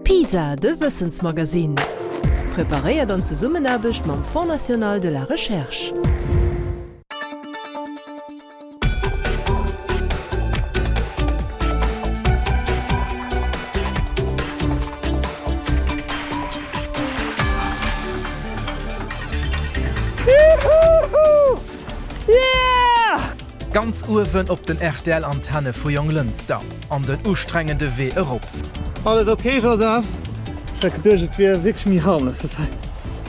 PISA, de Wissensmagasin. Präparéiert an ze Summenabecht mam Fonds National de la Recherche. Ganz Uwen op den RTL-Antenne vu Jong Lünster an den ustrengende W Europa. Alles okay, Joseph? Ich denke, das wäre wirklich mir harmlos.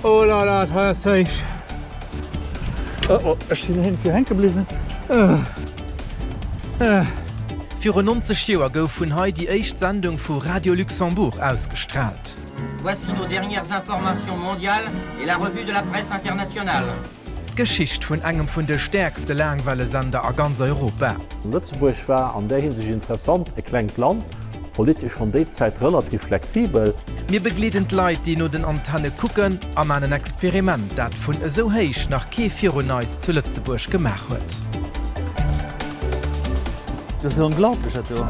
Oh la, das heißt ich. Oh, ich bin hinten hängen geblieben. Für 90 Jahre gouf vun Hai die eicht Sendung vu Radio Luxembourg ausgestrahlt. Voici nos dernières informations mondiales et la revue de la presse internationale. Geschicht vun engem vun de stärkste Langwelle-Sender a ganz Europa. Lützeburg war an der Hinsicht interessant, e klenk Land, politisch von der Zeit relativ flexibel. Mir begleitend Leid, die nur den Antenne gucken, am einen Experiment, dat vun so heich nach K4 zu Lützeburg gemacht wird. Das ist unglaublich, du.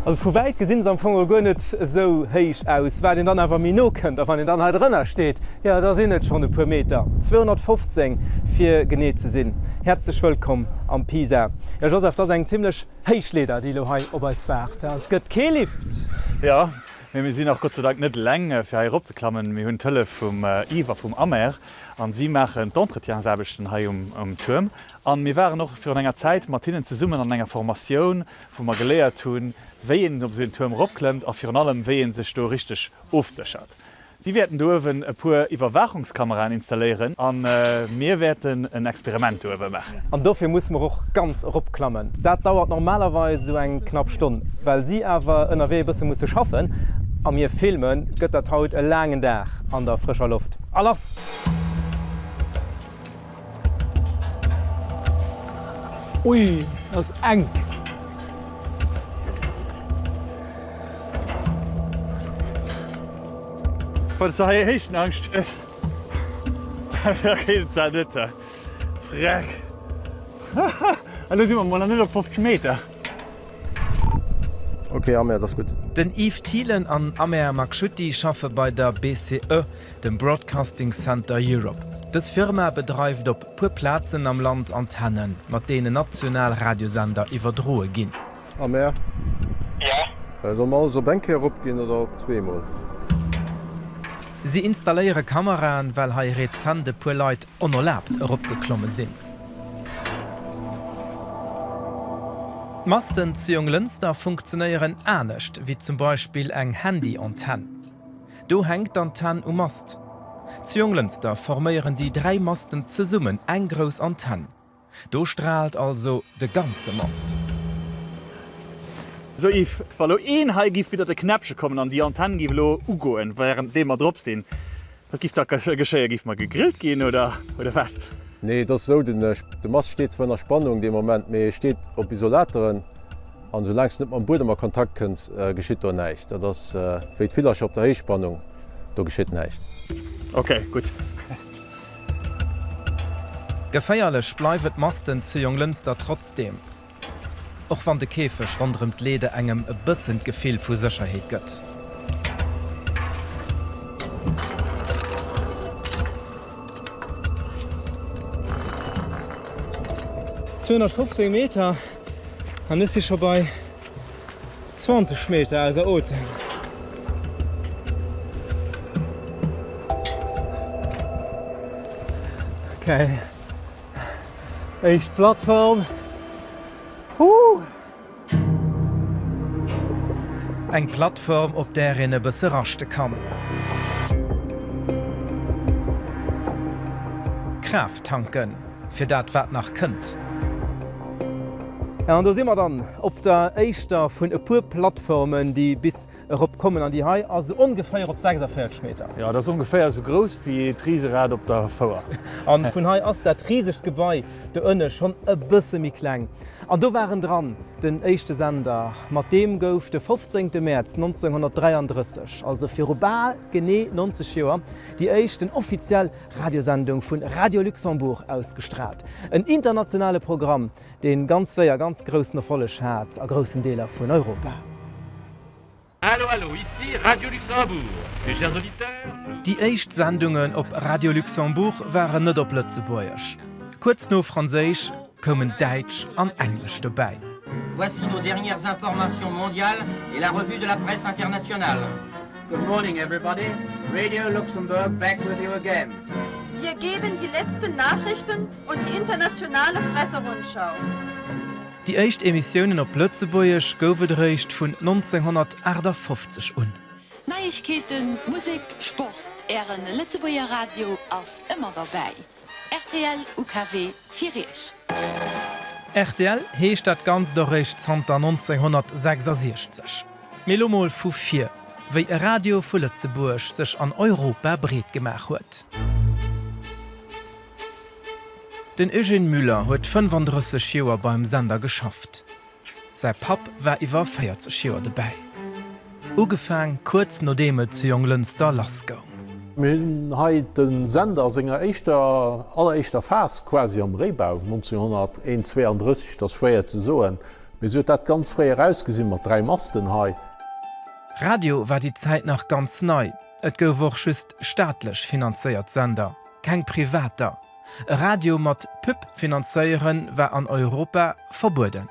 Also vu weit gesinn am Fongel gënnet so héich aus, wer den dann awer Mino kënnt, wann den dann halt rënner steet. Ja, da sinnet schon e puer Meter. 215 fir geneet ze sinn. Herzlich willkommen am PISA. Ja, Joseph, das eng ziemlich Heichläder, die lo hai op als Berg. Es gëtt Keelift. Ja, wir sind auch Gott sei Dank nicht lange für hier abzuklammen. Wir haben Tölle vom Iva vom Amer und sie machen d'Entretien selbst hier um Turm. Und wir waren noch für eine Zeit mit ihnen zusammen an einer Formation, wo wir gelehrt haben, wie man auf so einen Turm raufklimmt und vor allem, wie man sich da richtig aufsichert. Sie werden hier ein paar Überwachungskameras installieren und wir werden ein Experiment hier machen. Und dafür muss man auch ganz raufklammen. Das dauert normalerweise so eine knappe Stunde, weil sie aber in der Weg ein bisschen schaffen müssen. Am mir filmen gëtt dat haut e langen Dag an der frischer Luft. Alles! Ui, das ist eng! Was ist hier echt Angst? Ja, keine Zeit nicht. Freck! Da sind wir mal nicht auf 50 Meter. Okay, Amer, das ist gut. Den Yves Thielen an Amer Makschuti schaffe bei der BCE, dem Broadcasting Center Europe. Das Firma betreibt op puer Plätzen am Land Antennen, mat dee Nationalradiosender iwwerdroe ginn. Amer? Ja? Soll mal so Bänke herupgehen oder zweimal? Sie installiere Kameraen, weil hai Rezande puer Leiit onerlaubt erupgeklomme sinn. Masten zu Jong Lünster funktionieren ernstcht, wie zum Beispiel eng Handy-Antenne. Du hängt Antenne Mast. Zu Jong Lünster formieren die 3 Masten zusammen eng groß Antenne. Du strahlt also de ganze Mast. So, Yves, weil du gibt wieder die Knäpsche kommen an die Antennen gibt ugoen, während wir drauf sind. Was gibt da geschehen? Gibt mal gegrillt gehen oder was? Nee, das ist so, der Mast steht zwar in der Spannung im Moment, aber steht auf Isolatoren. Und solange es nicht am Boden mal Kontakt kommt, geschieht da nichts. Das fehlt vielleicht auf der Höchstspannung, da geschieht nichts. Okay, gut. Gefeierlich bleibt Masten zu Jong Lünster trotzdem. Auch wenn der Käfisch rund um die Läden engem ein bisschen Gefühl für Sicherheit gibt. ...215 Meter, dann ist sie schon bei 20 Meter, also Oten. Okay. Echt Plattform. Eng Plattform, op der en bësse rachte kann. Kraft tanken, fir dat wat nach kënnt. Ja, und da sind wir dann op der Eichter vun e puer Plattformen, die bis kommen an die Hai, also ungefähr op 46 Meter. Ja, das ist ungefähr so groß wie das Riesenrad auf der Fauer. Und von Hai aus das riesige Gebäude, der Önne schon ein bisschen mehr klein. An do waren dran den echte Sender, mat dem gouf de 15. März 1933, also fir global gené 90 Joer, die echten offiziell Radiosendung vun Radio Luxemburg ausgestrahlt. Ein internationale Programm, den ganz séier ganz grossen Erfolleg hat a grossen Deler vun Europa. Hallo, hallo, ici Radio Luxembourg. Mes chers auditeurs, Die Eichtsendungen op Radio Luxemburg waren net op Lützeburgsch. Kurz no Franzésisch kommen Deutsch an Englisch dabei. Voici nos dernières informations mondiales et la revue de la presse internationale. Good morning, everybody. Radio Luxembourg back with you again. Wir geben die letzten Nachrichten und die internationale Presserundschau. Die echt Emissionen op Lützeburgsch goufedrecht vun 1958 un. Neuigkeiten, Musik, Sport, Ehren Lützeburger Radio als immer dabei. RTL UKW 4. RTL heescht dat ganz dorecht Zter 1966. Melomol vu 4, wéi e Radio vu Lützeburg sech an Europa breet gemach huet. Den Eugene Müller huet 35 Joer beim Sender geschafft. Sei Pap war iwwer 40 Joer dabei. Ugefang kurz no deme zu Junglünster Lasgo. Min heit den Sender senger alleréischter Fas quasi am Rebau 1932 das Schwéier ze soen. Me so dat ganz fré herausgesinn mat 3 Masten hai. Radio war die Zeit nach ganz neu. Et gouf woch schüst staatlech finanzéiert Sender, keng privater. E Radio mat Pupp finanzéieren war an Europa verboden.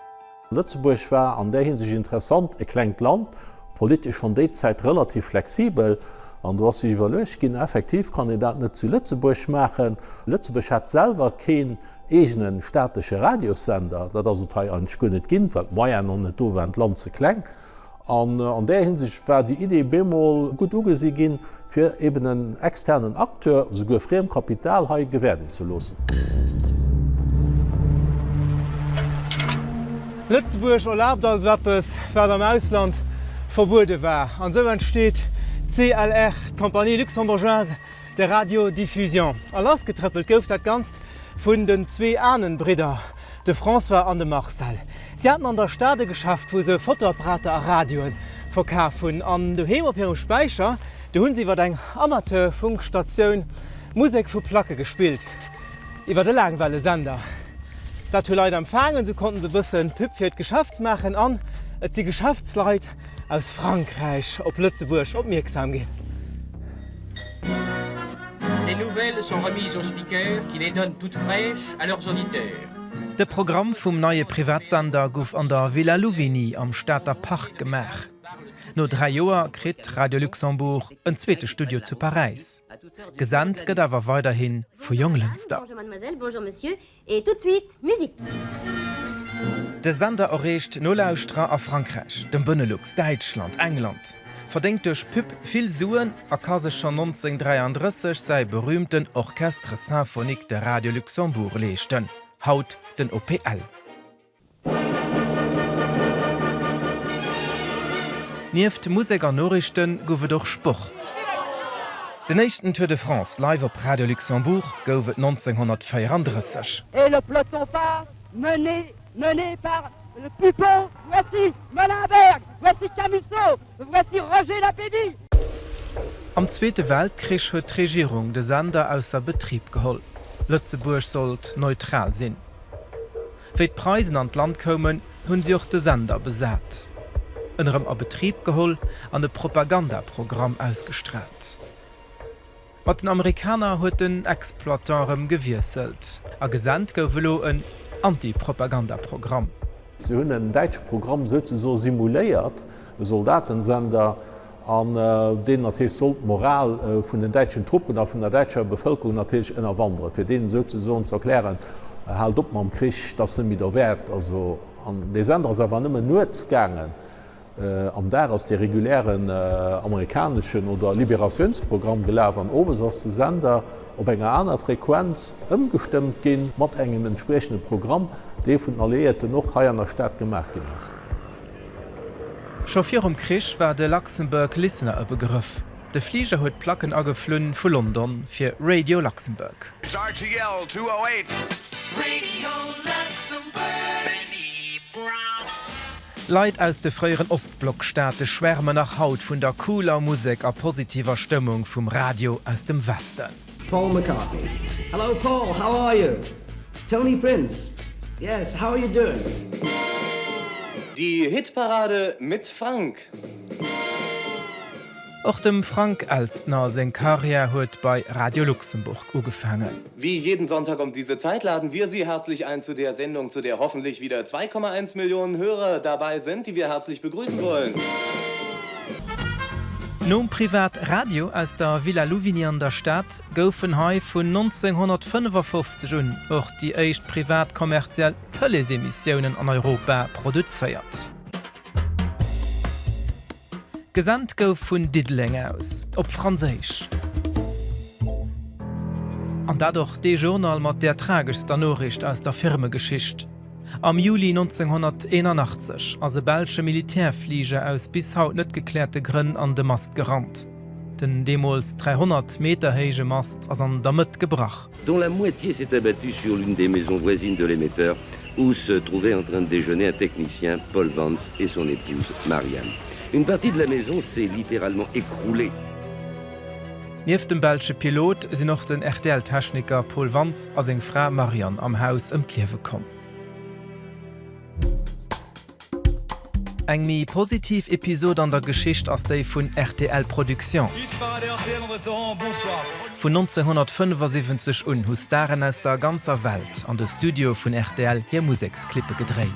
Lützeburg war an déi hin sich interessant, e klengt Land, politisch an déiäit relativ flexibel, an was se iwwerlech ginn effektiv kann e dat net zu Lützeburg machen. Lützeburg hat selwer keen egenen staatsche Radiosender, dat ass et an gënnet ginnt, wat Maier an net dower Land ze kleng. An der Hinsicht war die Idee bemol gut ugesi ginn fir eben en externen Akteur so go freem Kapital ha gewwerden zu losen. Lützeburg erlaubt als Wappes war am Ausland verboden war. An so entsteht CLR, Compagnie Luxembourgeoise de Radiodiffusion. Alles getrüppelt gouf dat ganz vun den 2 Ahnenbrider, de François an de Marcel. Sie hatten an der Stade geschafft, wo se Fotoapparate a Radioen verkaufen. An de Heem op ihrem Speicher, de hunn sie iwwer eng Amateurfunkstationun Musik vu Placke gespielt. Iwer de Langwelle Sender. Dat hu Leiit empfangen, so konnten se bëssen Pupp fir d Geschäftsmachen an, et sie Geschäftsleit aus Frankreich op Lützeburg opmerksam gin. Les nouvelles sont remises aux speakers qui les donnent toutes fraîches à leurs auditeurs. De Programm vum neue Privatsender gouf an der Villa Louvigny am Stadter Park gemach. No 3 Joer krit Radio Luxembourg ein zweete Studio zu Paris. Gesandt gët awer weiterhin vu Junglünster. Bonjour mademoiselle, bonjour monsieur, et tout de suite, musique. De Sender errecht Nolauustra a Frankreich, dem Benelux, Deutschland, England. Verdenkt durch Pupp viel Suen a kase schon 1933 sei berühmten Orchestre Symphonique de Radio Luxembourg lechten, haut den OPL. Nieft Musiker Norrichten goufe doch Sport. Den nächsten Tour de France live op Radio Luxembourg goufet 1934. Et le peloton part, mené par le Pupon. Voici Molenberg, voici Camusot, voici Roger Lapédy. Am Zweite Weltkrieg huet d'Regierung de Sender ausser Betrieb geholl. Lützeburg sollt neutral sinn. Wéi d'Preisen an d Land kommen, hunn sie och de Sender besat. Ënnerem a Betrieb geholl an de Propagandaprogramm ausgestrahlt. Mat den Amerikaner huet den Exploitarem gewieselt. A gesandt gouflo een Antipropagandaprogramm. Sie hunn ein deitsche Programm so simuléiert, Soldatensender an den sollt Moral vun den deitschen Truppen a vun der deitscher Bevölkerung natürlich ënnerwandere. Fir den so zu erklären, halt op am Krich, dat se mit der Wert. Also an de Sender sewer nëmme nuetsgangen. Am der ass de regulären amerikanischen oder Liberationsprogramm gelaf an overss de Sender op enger aner Frequenz ëmgestimmt ginn mat engem entsprechende Programm, dee vun Alliierte noch haier der Stadt gemacht gin ass. Schofir Krich war de Luxemburg Listener e Begriff. De Flieger huet Placken ageflünn vu London fir Radio Luxemburg. It's RTL 208. Radio Luxembourg. Leiit aus de fréieren Ostblockstaate schwärme nach Haut vun der cooler Musik a positiver Stimmung vum Radio aus dem Westen. Paul McCartney. Hello Paul, how are you? Tony Prince. Yes, how are you doing? Die Hitparade mit Frank. Auch dem Frank Elstner sein Karriere huet bei Radio Luxemburg ugefangen. Wie jeden Sonntag um diese Zeit laden wir Sie herzlich ein zu der Sendung, zu der hoffentlich wieder 2,1 Millionen Hörer dabei sind, die wir herzlich begrüßen wollen. Nom Privatradio aus der Villa Louvigny an der Stadt goufen hai vun 1955 un och die eicht privatkommerziell Teleemissionen an Europa produzéiert. Gesandt gouf vun Didling aus, op Franzisch. An dadurch de Journal mat der tragischster Nachricht aus der Firmegeschicht. Am Juli 1981 as e belsche Militärfliege aus bis haut net geklärte Grinn an de Mast gerannt. Den demols 300 Meter héige Mast ass an damit gebracht. Dont la moitié s'est abattue sur l'une des maisons voisines de l'émetteur, où se trouvait en train de déjeuner un technicien, Paul Vance, et son épouse, Marianne. Une partie de la maison s'est littéralement écroulée. Nief dem belsche Pilot sinn noch den RTL-Techniker Paul Vance as eng Frau Marianne am Haus Kliewe kom. Eng mi positiv Episode an der Geschicht ass déi vun RTL-Produktion. Vun 1975 un Hustaren aus der ganzer Welt an de Studio vun RTL hier Musiksklippe gedreht.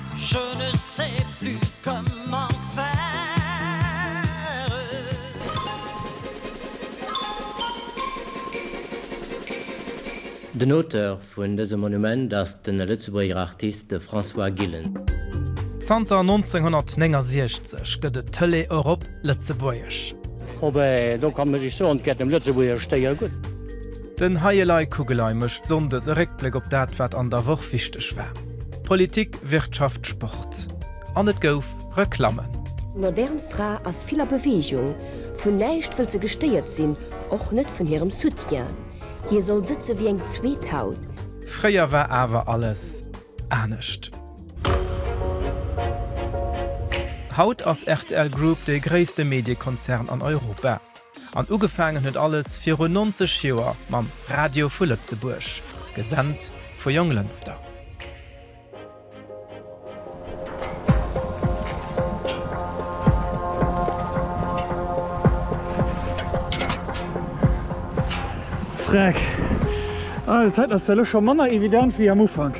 Den Auteur vun dese Monument ass den Lützeburger Artist François Gillen. Zter 1960 gëtt de Tëlle Europa Lëtzebuierch. Do kann man sich so und dem Lützeburger steier gut. Den Haielei Kugelei mëcht sondes e Reckblick op dat wat an der woch wichtech wär. Politik, Wirtschaft, Sport. An net gouf Reklammen. Modern Fra ass vieler Bewegung, vun näicht will ze gesteiert sinn, och net vun hirem Soutien. Hier soll sitze wie eng Zweethaut. Fréier war awer alles ernstnecht. Haut ass RTL Group de gréisste Medienkonzern an Europa. An ugefangen huet alles 94 Joer mam Radio vu Lützeburg, gesandt vu Jonglünster. Frag. Zeit as sech schon Manner evident wie am Ufang.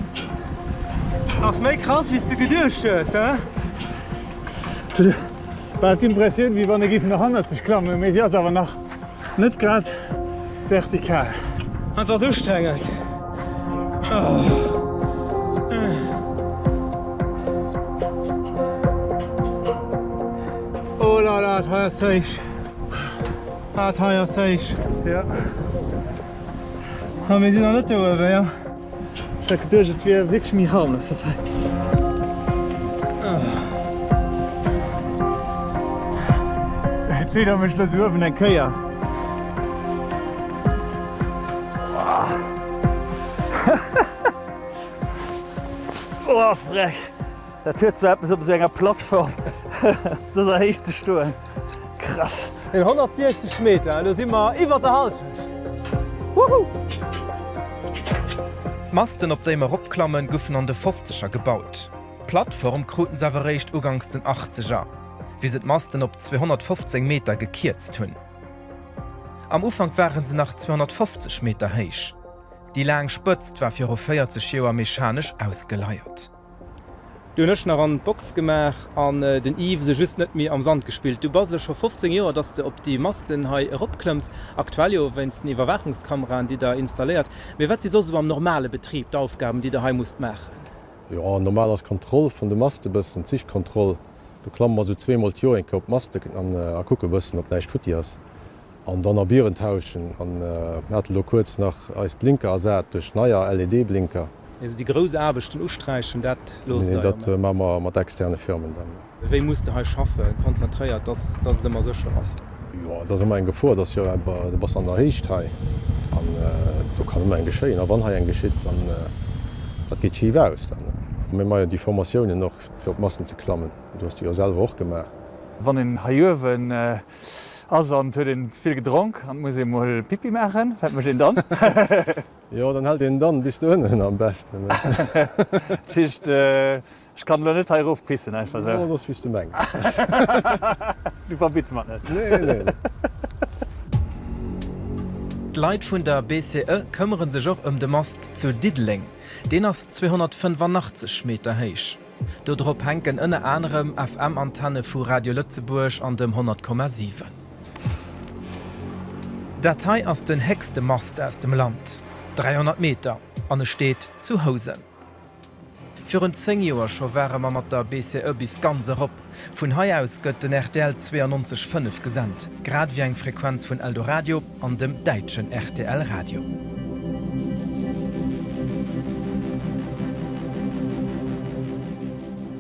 Ass méi krass wie du gedurchst, Impressioun wie wann gifen nach 100 klamme Medi awer nach net grad vertikal. An der durchstrengelt. Oh la la, haier seich. Haier seich. Ja. Ha mé Di an net ower, ja. Duget wie wich mi harmlos. Feder mech dat wen en Köier. Oh frech. Dat huet zweppes op senger Plattform. Dat er hechte Stoen. Krass. In 140 Meter, du si immer iwwer der Hals. Masten op déimer opklammen goufen an de 50er gebaut. Plattform kruten seweréicht ugangs den 80er. Wie se Masten op 215 Meter gekiertzt hunn. Am Ufang waren se nach 250 Meter héich. Die Lang spëtzt war fir 40 Joer mechanisch ausgeleiert. Du nëch nach an Boxgemach an den Ive se just net mir am Sand gespielt. Du baslech schon 15 Joer, dats du op die Masten hai opklemmst. Aktuell wenns nie Überwachungskameran, die da installiert. Wie wat sie so am normale Betrieb d'Aufgaben, die daheim musst machen? Ja, normal als Kontroll vun de Maste bëssen Sichtkontroll. Du klammer so 2 Jo en op Maste an a Kuckebëssen op neiich Futti ass. An dann Bieren tauschen an Mätel kurz nach als Blinker ersät duch naier LED-Blinker. Also die grosse Abechten ustreichen dat los. Nee, dat mammer mat externe Firmen. Wéi muss ha schaffe konzentriiert, dat immer secher ass. Ja, dat en Gefo, dat jo de was an der Hecht hai. Du kann en geschéien, a wann ha en geschitt, dat geht chi aus. Mei meier die Formatioune noch fir op Massen ze klammen. Du hast Di selwer och gemacht. Wann den Haiowen ass an huet den vill gedronk, an muss moll Pipi machen, mech den dann? Ja, dann halt den dann bis du ënnen am besten. Schicht ich kann net herauf pissen einfach so. Ja, das wiest du meng. Du verbitz mat net. Nee. D'Leit vun der BCE këmmeren sech och de Mast zu Diddling, den ass 285 Meter héich. Dodrop henken ënne anderem FM-Antenne vu Radio Lützeburg an dem 100,7. Datei ass den hegste Mast aus dem Land. 300 Meter, an steet zu Hausen. Für un 10 Joer scho wäre man mat der BCE bis ganz op. Vun Hai aus gëtt den RTL 92.5 gesandt, grad wie eng Frequenz vun Eldoradio an dem deitschen RTL Radio.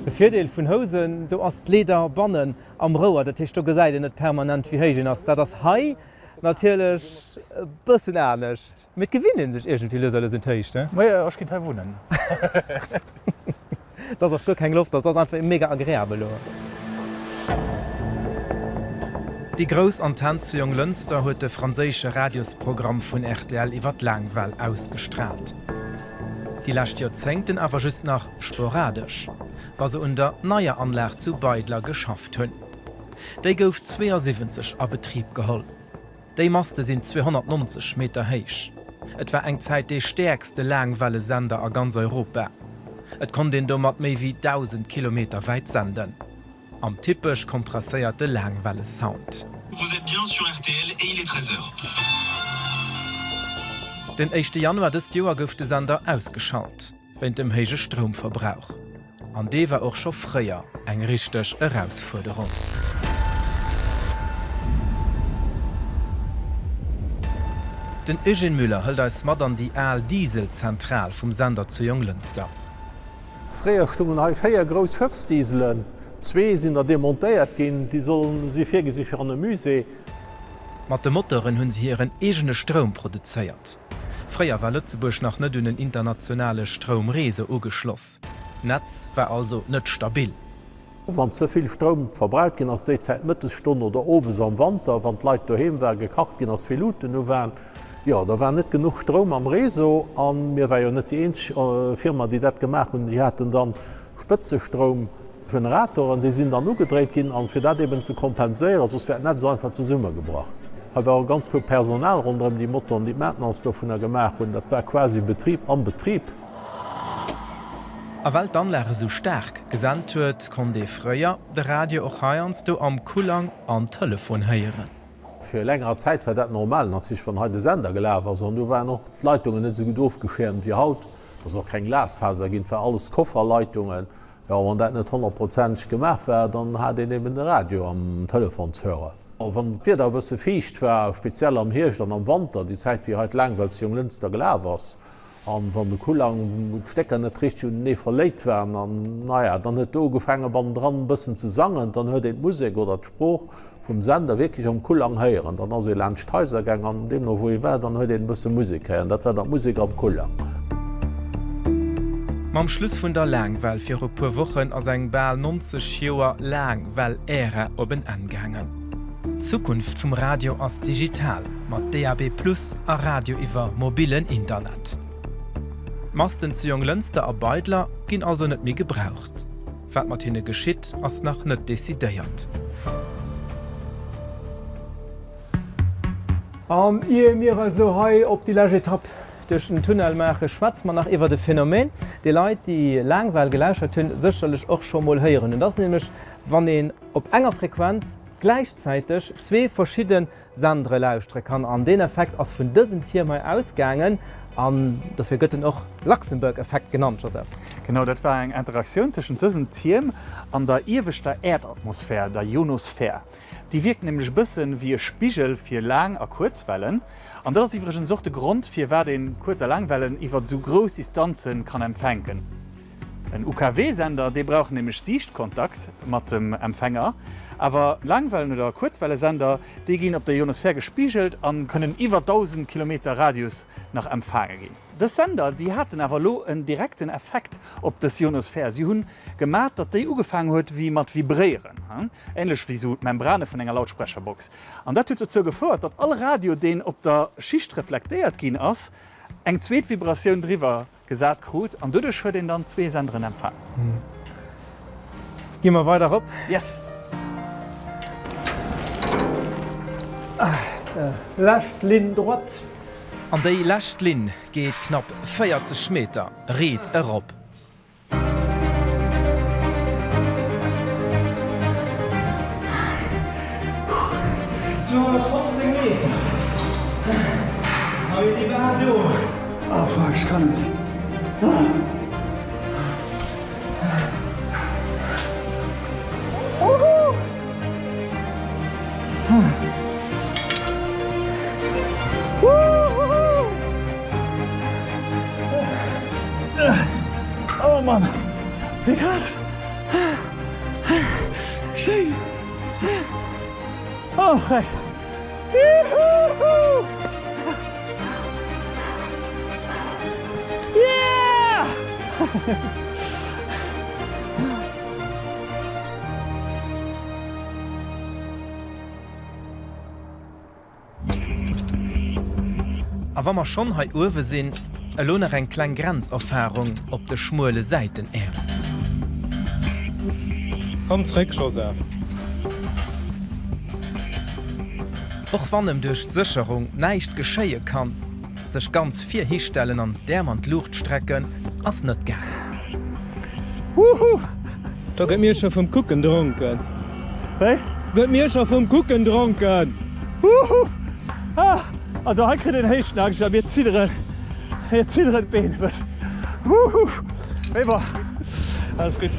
De Vierdeel vun Hosen, du ass Leder bannen am Roer, dat hicht du gesäide net permanent wie héigen ass. Dat ass Hai natierlech bëssen ernstnecht. Mit gewinnen sech egent viele Sälle sind héichte. Meier ach kind wohnen. Dat ass keng Luft, dat einfach mega agréabel. Die Gros Antenne zu Jung Lünster huet de franzésche Radiosprogramm vun RTL iwwer Langwell ausgestrahlt. Die lascht Jozengten awer just nach sporadisch, was se unter neier Anlag zu Beidler geschafft hunn. Déi gouf 72 a Betrieb geholl. Déi Maste sinn 290 Meter héich. Et war eng Zäit déi stärkste Langwelle Sender a ganz Europa. Et kon den do mat méi wie 1000 Kilometer weit senden. Am typisch kompresséierte Langwelle Sound. Vous êtes bien sur RTL et il est 13h. Den 1. Januar des Joer gouf de Sender ausgeschalt, wenn dem héige Stromverbrauch. An dee war och scho fréier eng richteg Herausforderung. Den Eugen Müller hëlt als mat an die Dieselzentral vum Sender zu Junglünster. Fréier stungen hai 4 Gros Hëfsdieselen. 2 sinn der demontéiert ginn, die sollen sie firge sich fir an de Musee. Mat de Motoren hunn sie hireieren egene Strom produzéiert. Fréier war Lützeburg nach net dunnen internationale Stromreese ugeschloss. Netz war also net stabil. Wann zuviel Strom verbraucht ginn ass déiäit Mëttestunde oder owes am Wander, wann d Leiit doheemwer gekacht ginn ass Minuten no wären. Ja, da war net genug Strom am Reso an mir war jo net die Firma, die dat gemacht hun, die hätten dann Spëtzestromgeneratoren, die sind dann ugedreht ginn an fir dat eben zu kompenéieren, ass wär net so einfach zu Summe gebracht. Hawer ganz gut Personal rundm die Motor an die Mätenanstoff hun gemacht hun, dat war quasi Betrieb an Betrieb. A Welt anläre so stark gesandt huet, kon dee Fréier de Radio och Haiians do am Kulang an Telefon heieren. Für längerer Zeit war dat normal natürlich von heute Sender gelaver, sondern du war noch Leitungen net so gut aufgeschirmt wie haut, auch kein Glasfaser gin für alles Kofferleitungen. Ja, wann dat net 100% gemacht war, dann hat den eben de Radio am Telefonshörer. Wann wir da bësse ficht war speziell am Hirsch an am Wander, die Zeit wie heute lang weil Jung Lünster glavers. An wann de Kulang Stecker net rich nee verleit wären, an naja, dann net do gefangen beim dran bëssen ze sangen, dann huet et Musik oder d Spruch vum Sender wirklich am Kulang heieren, dann as se Landsteisergang an dem no wo wär, dann huet en bësse Musik heieren, dat wär der Musik am Kulang. Mam Schluss vun der Langwell fir op puer Wochen ass eng Bel 90 Joer Langwell Äre oben angangen. Zukunft vum Radio ass digital, mat DAB+ a Radio iwwer mobilen Internet. Masten zu Jung Lünster a Beidler ginn also net mi gebraucht. Wat mat hinne geschitt ass nach net desideiert. Ihr mir so hei op die Lagetapp duchen Tunnelmache schwatz man nach iwwer de Phänomen. De Leiit, die Langwell geläuscht hunn, sicherlech och schon mal heieren. Und das nämlich, wann den op enger Frequenz gleichzeitig 2 verschieden Sandre lausre kann. An den Effekt ass vun dëssen Tier mei ausgangen, an dafür gëtt auch Luxemburg-Effekt genannt, Joseph. Genau, dat war eng Interaktion zwischen diesen Tieren an der irwischter Erdatmosphäre, der Ionosphäre. Die wirkt nämlich bisschen wie ein Spiegel für Lang- und Kurzwellen. Und das ist übrigens auch der Grund, für wer den Kurz- und Langwellen über so große Distanzen kann empfangen. Ein UKW-Sender, der braucht nämlich Sichtkontakt mit dem Empfänger. Aber Langwellen oder Kurzwellesender, die gehen auf der Ionosphäre gespiegelt und können über 1000 Kilometer Radius nach Empfang gehen. Das Sender, die hatten aber einen direkten Effekt auf das Ionosphäre. Sie haben gemerkt, dass die angefangen hat, wie mit Vibrieren. Ähnlich wie so Membrane von einer Lautsprecherbox. Und das hat dazu geführt, dass alle Radio, die auf der Schicht reflektiert gehen, ist, eine zweite Vibration drüber gesagt hat. Und dadurch hat dann 2 Sender empfangen. Gehen wir weiter ab. Yes. Lachtlin droit. An déi Lachtlin geht knapp 40 Meter Reet erop. Oh, fuck, ich kann nicht. Oh Mann, wie krass. Schön. Oh, hey. Juhu. Yeah! A wann man schon hai Uwe sinn, lohner en klein Grenzerfahrung op de schmule Seiten er. Komreck Joseph. Och wannem duch d'Sicherung neicht geschéie kann, sech ganz 4 Histellen an dermand Luftstrecken ass net ge. Da gëtt mir schon vum Kucken dronken. Hey? Gëtt mir schon vum Kucken dronken. Ah, also ha krit den Hechtnag mir zideren. Jetzt zieht er Bein. Weber. Alles gut.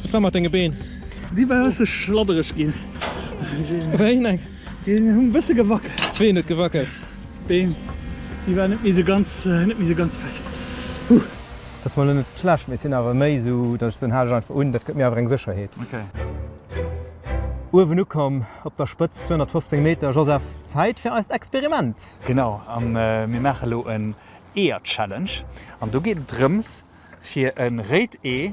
Schlammer deine Bein. Die bei uns schlodderisch gehen. Nein. Die haben ein bisschen gewackelt. Bein nicht gewackelt. Bein. Die waren nicht so ganz fest. Das wollen nicht schlecht. Wir sind aber mehr so, dass es ein Haar einfach unten, das gibt mir aber eine Sicherheit. Okay. Uwe nu kom op der Spitz 215 Meter Joseph Zeit für ein Experiment. Genau, wir machen ein E-Challenge. Und du geht drums für ein Rate E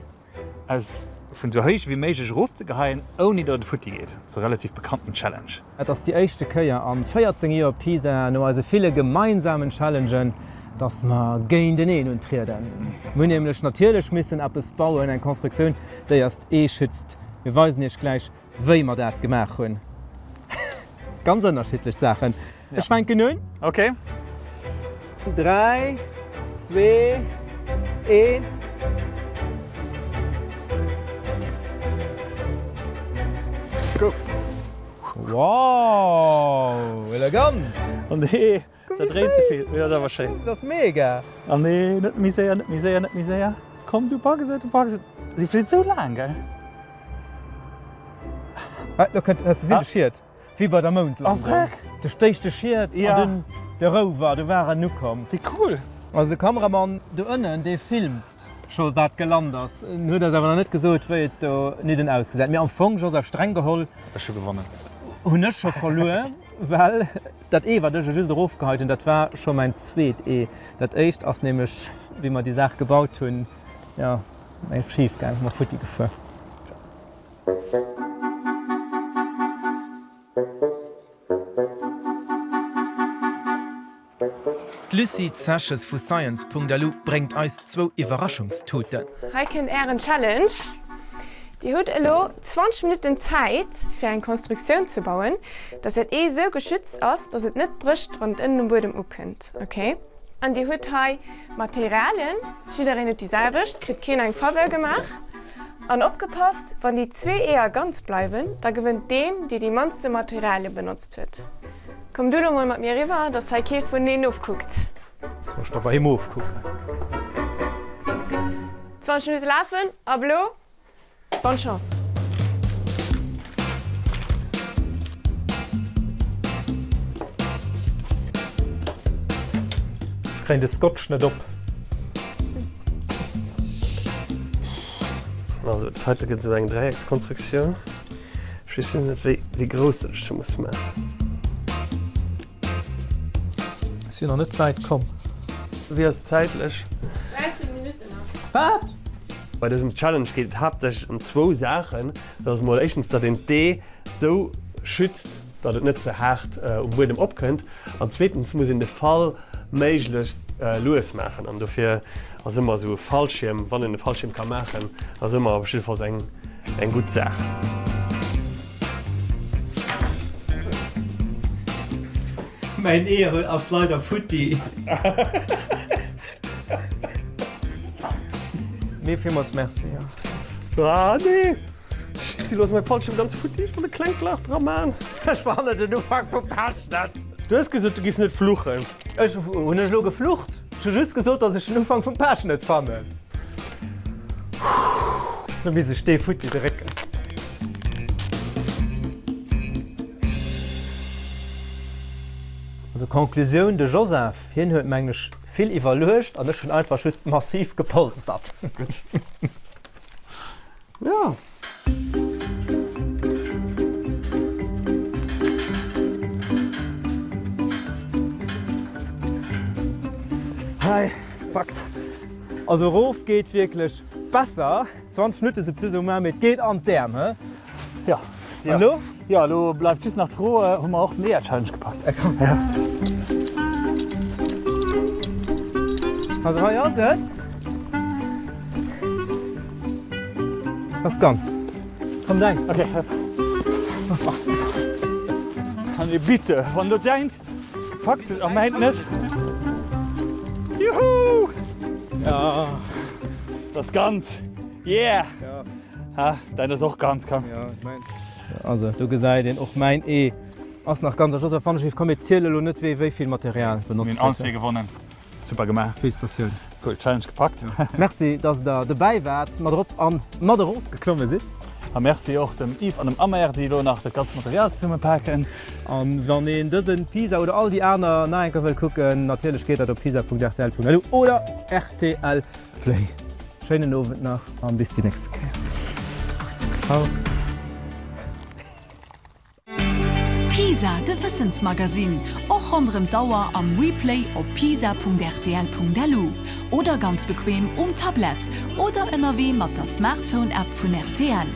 als von so hoch wie möglich Ruf zu gehen, ohne dass der Futti geht. Das ist eine relativ bekannte Challenge. Das ist die erste Kehr an 14 Jahren Pisa, noch also viele gemeinsamen Challenges, dass wir gegen den E und treten. Wir nämlich natürlich müssen etwas bauen, eine Konstruktion, die erst E schützt. Wir wissen nicht gleich, wie wir das gemacht haben. Ganz unterschiedliche Sachen. Ja. Ich schwenke nun. Okay. 3, 2, 1. Guck. Wow, elegant. Und nee, das dreht sich viel. Ja, das war schön. Das ist mega. Oh nee, nicht mehr sehr, nicht mehr sehr, nicht mehr sehr. Komm, du packst es, du packst es. Sie fliegt so lang, gell? Du hast sie geschiert, wie bei der Mondlandung. Oh, du stehst geschiert, ja. Und der Rover, du warst nu kom. Wie cool. Also der Kameramann, du innen, der Film schon was gelandet ist. Nur das aber noch nicht gesagt, wird du nicht ausgesetzt. Wir haben am Anfang Joseph streng geholt. Das ist schon gewonnen. Und nicht schon verloren, weil das E war just drauf gehalten. Das war schon mein zweites E. Das erste ist nämlich, wie wir die Sache gebaut haben, ja, ein Schiefgang, mal Futti gefahren. Lucy Sasches vu Science.lu bringt eis 2 Überraschungstoten. Heiken Ehren Challenge. Die hat elo 20 Minuten Zeit für eine Konstruktion zu bauen, dass es so geschützt ist, dass es nicht bricht und in den Boden könnt. Okay? Und die hat Materialien, Schülerin hat die selber, kriegt keiner ein Vorwürfe gemacht. Und aufgepasst, wenn die 2 eher ganz bleiben, dann gewinnt den, der die meisten Materialien benutzt hat. Komm du doch mal mit mir rüber, dass Heike von denen aufguckt. Du musst aber immer aufgucken. 20 Minuten laufen, ablo. Bonne Chance. Ich kriege den Scotch nicht ab. Also heute gibt es so eine Dreieckskonstruktion. Ich weiß nicht, wie groß das muss man. Ist hier noch nicht weit kommen. Wie ist es zeitlich? 13 Minuten noch. Was? Bei diesem Challenge geht es hauptsächlich um 2 Sachen. Dass man erstens den D so schützt, dass es nicht so hart um Boden abkommt. Und zweitens muss in den Fall möglichst losmachen. Und dafür ist immer so Fallschirm, wenn man einen Fallschirm kann machen, ist immer auf jeden Fall eine gute Sache. Mein Ehre aus leider Futti. Mir vielmals merci, ja. Ah, nee. Sie los mein Fallschirm ganz Futti von der Kleinklacht dran, Mann. Das war nicht der Anfang vom Pashnat. Du hast gesagt, du gehst nicht fluchen. Ich habe nicht nur geflucht. Ich habe just gesagt, dass ich den Anfang vom Pashnat fand. Dann wie sie stehen, Futti direkt. Also Konklusion de Joseph hin huet mengglisch viel evaluecht an schon einfach schüst massiv gepolstert. Ja. Hi, packt. Also Rolf geht wirklich besser. 20 Minuten sind plus mit geht an Därme. Ja. Ja. Hallo? Ja, du bleibst just nach froh, haben wir auch mehr Challenge gepackt. Ja. Also, ja, das? Das ganz. Komm rein. Okay. Kann ich bitte, wenn du denkst, packt es, meint nicht. Juhu! Ja. Das ganz. Yeah! Ja. Ha, deine ist auch ganz, komm. Ja, ich mein. Also, du gesagt, den auch mein E. Als nach ganz Joseph fand ich kommerzielle und nicht wie viel Material benutzt. Den Anzeigen gewonnen. Super gemacht. Felicitationen. Cool, Challenge gepackt. Ja. Merci, dass da dabei wart, mal drauf an Maderot geklommen sind. Und merci auch dem Yves und dem Amer, die da nach das ganze Material zusammenpacken. Und wenn ihr diesen Pisa oder all die anderen Nachrichten will gucken, natürlich geht das auf pisa.rtl.lu oder RTL Play. Schönen Abend noch und bis die nächste Woche. Ciao. Pisa de Wissensmagasin och anderem Dauer am Replay op pisa.rtl.lu oder ganz bequem Tablet oder NRW mat der Smartphone-App vun RTL.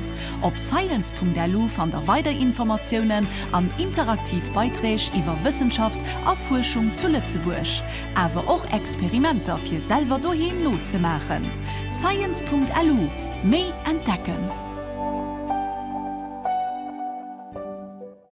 Op science.lu fan der Weiterinformationen an Interaktivbeiträge iwwer Wissenschaft a Forschung zu Lützeburg, awer och Experimenter fir selber daheim not zu machen. Science.lu méi entdecken.